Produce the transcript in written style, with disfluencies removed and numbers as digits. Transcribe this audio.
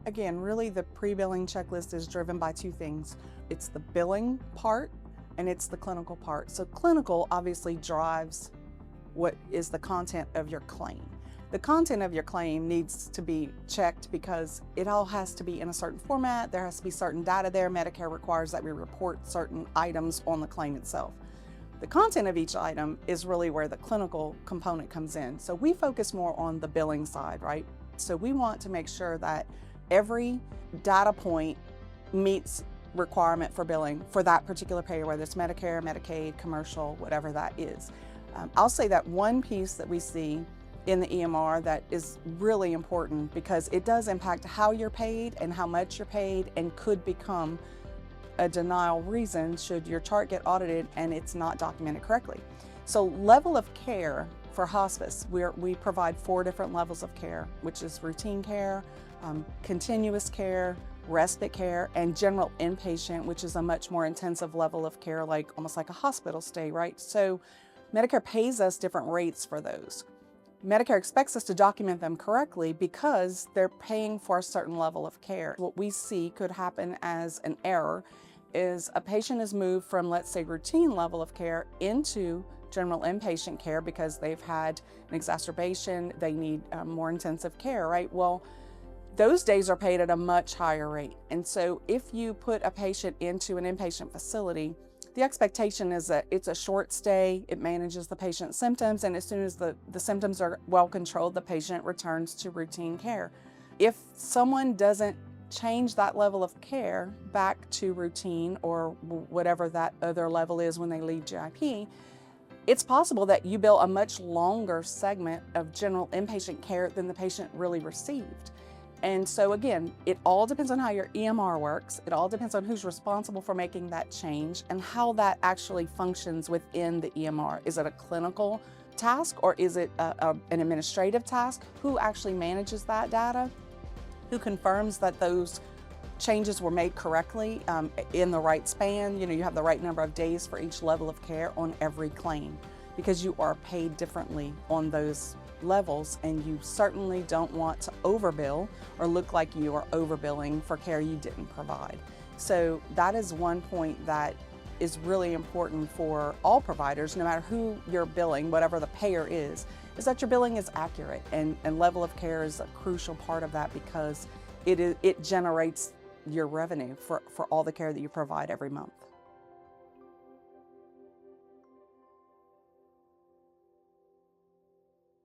Again, really the pre-billing checklist is driven by two things. It's the billing part and it's the clinical part. So clinical obviously drives what is the content of your claim. The content of your claim needs to be checked because it all has to be in a certain format. There has to be certain data there. Medicare requires that we report certain items on the claim itself. The content of each item is really where the clinical component comes in. So we focus more on the billing side, right? So we want to make sure that every data point meets requirement for billing for that particular payer, whether it's Medicare, Medicaid, commercial, whatever that is. I'll say that one piece that we see in the EMR that is really important because it does impact how you're paid and how much you're paid and could become a denial reason should your chart get audited and it's not documented correctly. So level of care for hospice, we provide 4 different levels of care, which is routine care, continuous care, respite care, and general inpatient, which is a much more intensive level of care, like almost like a hospital stay, right? So Medicare pays us different rates for those. Medicare expects us to document them correctly because they're paying for a certain level of care. What we see could happen as an error is a patient is moved from, let's say, routine level of care into general inpatient care because they've had an exacerbation, they need more intensive care, right? Well, those days are paid at a much higher rate. And so if you put a patient into an inpatient facility, the expectation is that it's a short stay, it manages the patient's symptoms, and as soon as the symptoms are well controlled, the patient returns to routine care. If someone doesn't change that level of care back to routine or whatever that other level is when they leave GIP, it's possible that you bill a much longer segment of general inpatient care than the patient really received. And so again, it all depends on how your EMR works. It all depends on who's responsible for making that change and how that actually functions within the EMR. Is it a clinical task or is it an administrative task? Who actually manages that data? Who confirms that those changes were made correctly in the right span? You know, you have the right number of days for each level of care on every claim because you are paid differently on those levels, and you certainly don't want to overbill or look like you are overbilling for care you didn't provide. So that is one point that is really important for all providers, no matter who you're billing, whatever the payer is that your billing is accurate, and level of care is a crucial part of that because it generates your revenue for all the care that you provide every month.